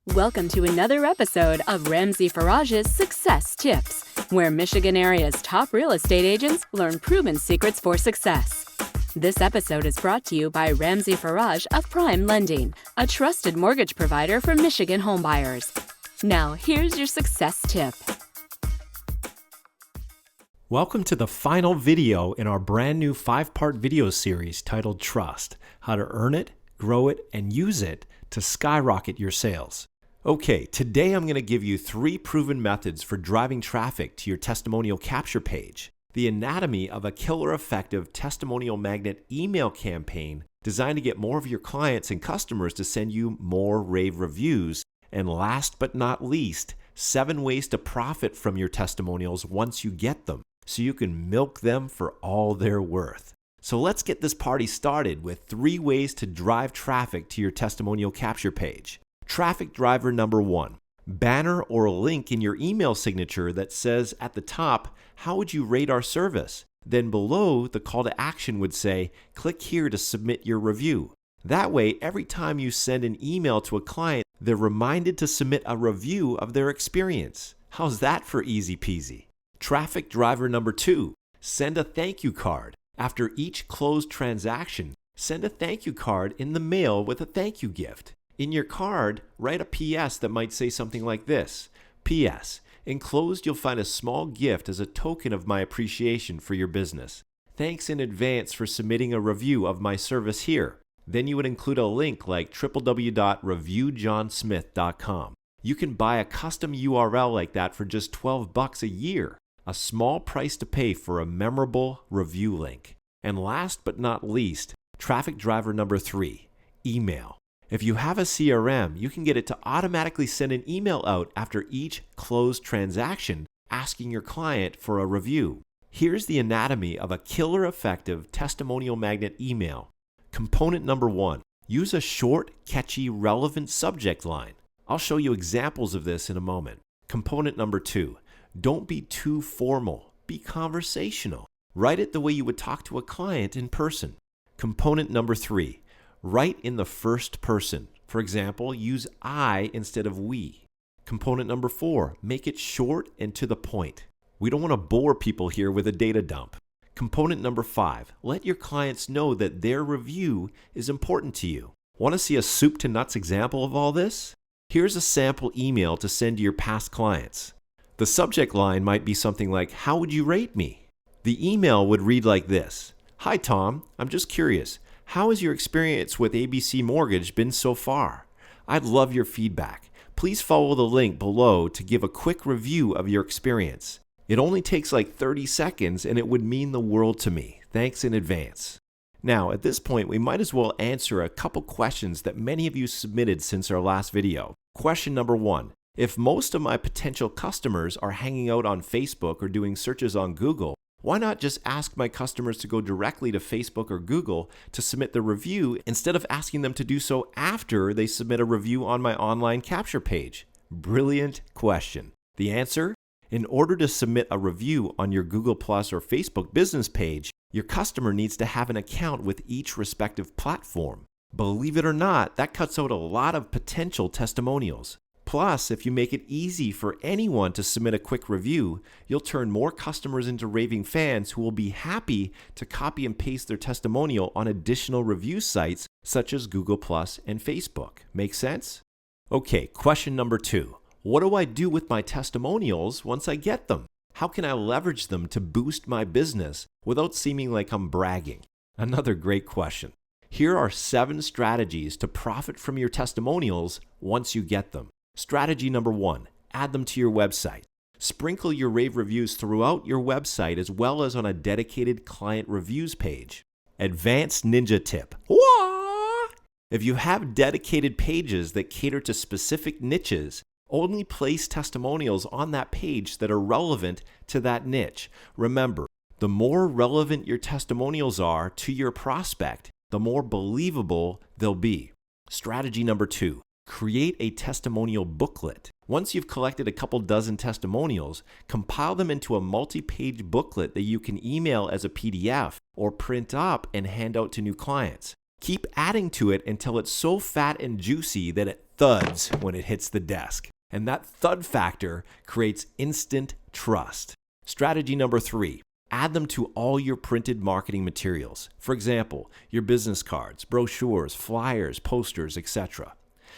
Welcome to another episode of Ramsey Farage's Success Tips, where Michigan area's top real estate agents learn proven secrets for success. This episode is brought to you by Ramsey Farage of Prime Lending, a trusted mortgage provider for Michigan homebuyers. Now, here's your success tip. Welcome to the final video in our brand new 5-part video series titled Trust: How to Earn It, Grow It, and Use It to Skyrocket Your Sales. Okay, today I'm going to give you 3 proven methods for driving traffic to your testimonial capture page, the anatomy of a killer effective testimonial magnet email campaign designed to get more of your clients and customers to send you more rave reviews, and last but not least, 7 ways to profit from your testimonials once you get them, so you can milk them for all they're worth. So let's get this party started with 3 ways to drive traffic to your testimonial capture page. Traffic driver number 1, banner or a link in your email signature that says at the top, how would you rate our service? Then below, the call to action would say, click here to submit your review. That way, every time you send an email to a client, they're reminded to submit a review of their experience. How's that for easy peasy? Traffic driver number 2, send a thank you card. After each closed transaction, send a thank you card in the mail with a thank you gift. In your card, write a PS that might say something like this: PS, enclosed you'll find a small gift as a token of my appreciation for your business. Thanks in advance for submitting a review of my service here. Then you would include a link like www.reviewjohnsmith.com. You can buy a custom URL like that for just $12 a year. A small price to pay for a memorable review link. And last but not least, traffic driver number 3, email. If you have a CRM, you can get it to automatically send an email out after each closed transaction asking your client for a review. Here's the anatomy of a killer effective testimonial magnet email. Component number 1, use a short, catchy, relevant subject line. I'll show you examples of this in a moment. Component number 2, don't be too formal, be conversational. Write it the way you would talk to a client in person. Component number 3, write in the first person. For example, use I instead of we. Component number 4, make it short and to the point. We don't want to bore people here with a data dump. Component number 5, let your clients know that their review is important to you. Want to see a soup to nuts example of all this? Here's a sample email to send to your past clients. The subject line might be something like, how would you rate me? The email would read like this: Hi Tom, I'm just curious. How has your experience with ABC Mortgage been so far? I'd love your feedback. Please follow the link below to give a quick review of your experience. It only takes like 30 seconds and it would mean the world to me. Thanks in advance. Now, at this point, we might as well answer a couple questions that many of you submitted since our last video. Question number 1. If most of my potential customers are hanging out on Facebook or doing searches on Google, why not just ask my customers to go directly to Facebook or Google to submit the review instead of asking them to do so after they submit a review on my online capture page? Brilliant question. The answer? In order to submit a review on your Google Plus or Facebook business page, your customer needs to have an account with each respective platform. Believe it or not, that cuts out a lot of potential testimonials. Plus, if you make it easy for anyone to submit a quick review, you'll turn more customers into raving fans who will be happy to copy and paste their testimonial on additional review sites such as Google Plus and Facebook. Make sense? Okay, question number 2. What do I do with my testimonials once I get them? How can I leverage them to boost my business without seeming like I'm bragging? Another great question. Here are 7 strategies to profit from your testimonials once you get them. Strategy number 1, add them to your website. Sprinkle your rave reviews throughout your website as well as on a dedicated client reviews page. Advanced ninja tip. Wah! If you have dedicated pages that cater to specific niches, only place testimonials on that page that are relevant to that niche. Remember, the more relevant your testimonials are to your prospect, the more believable they'll be. Strategy number 2. Create a testimonial booklet. Once you've collected a couple dozen testimonials, compile them into a multi-page booklet that you can email as a PDF or print up and hand out to new clients. Keep adding to it until it's so fat and juicy that it thuds when it hits the desk. And that thud factor creates instant trust. Strategy number 3, add them to all your printed marketing materials. For example, your business cards, brochures, flyers, posters, etc.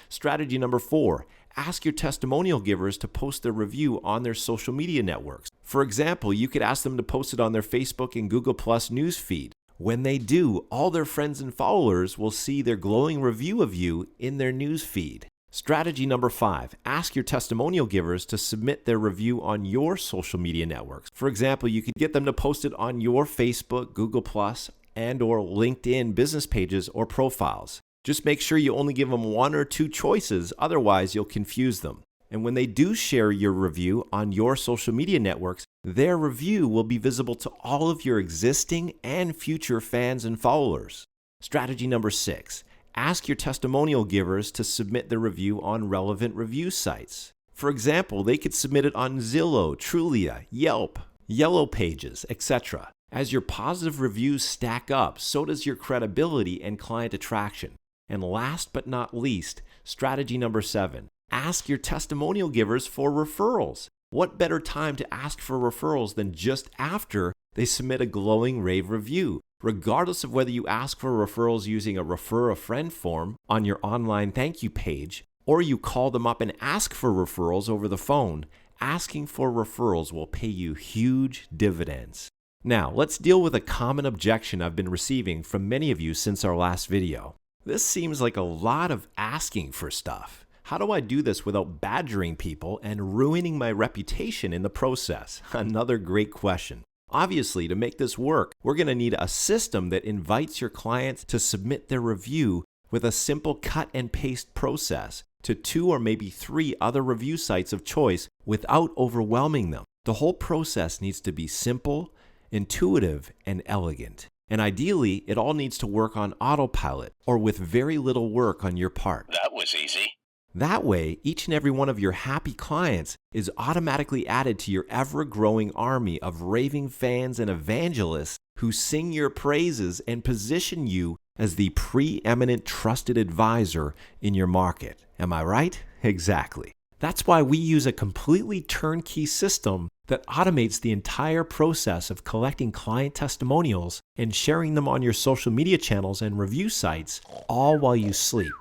Strategy number 4, ask your testimonial givers to post their review on their social media networks. For example, you could ask them to post it on their Facebook and Google Plus news feed. When they do, all their friends and followers will see their glowing review of you in their news feed. Strategy number 5, ask your testimonial givers to submit their review on your social media networks. For example, you could get them to post it on your Facebook, Google Plus, and or LinkedIn business pages or profiles. Just make sure you only give them 1 or 2 choices, otherwise you'll confuse them. And when they do share your review on your social media networks, their review will be visible to all of your existing and future fans and followers. Strategy number 6, ask your testimonial givers to submit their review on relevant review sites. For example, they could submit it on Zillow, Trulia, Yelp, Yellow Pages, etc. As your positive reviews stack up, so does your credibility and client attraction. And last but not least, strategy number 7, ask your testimonial givers for referrals. What better time to ask for referrals than just after they submit a glowing rave review? Regardless of whether you ask for referrals using a refer a friend form on your online thank you page, or you call them up and ask for referrals over the phone, asking for referrals will pay you huge dividends. Now, let's deal with a common objection I've been receiving from many of you since our last video. This seems like a lot of asking for stuff. How do I do this without badgering people and ruining my reputation in the process? Another great question. Obviously, to make this work, we're going to need a system that invites your clients to submit their review with a simple cut and paste process to 2 or maybe 3 other review sites of choice without overwhelming them. The whole process needs to be simple, intuitive, and elegant. And ideally, it all needs to work on autopilot or with very little work on your part. That was easy. That way, each and every one of your happy clients is automatically added to your ever-growing army of raving fans and evangelists who sing your praises and position you as the preeminent trusted advisor in your market. Am I right? Exactly. That's why we use a completely turnkey system that automates the entire process of collecting client testimonials and sharing them on your social media channels and review sites, all while you sleep.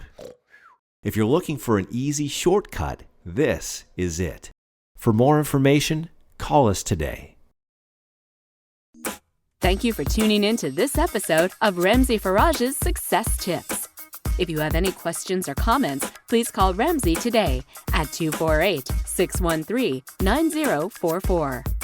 If you're looking for an easy shortcut, this is it. For more information, call us today. Thank you for tuning in to this episode of Ramsey Farage's Success Tips. If you have any questions or comments, please call Ramsey today at 248-613-9044.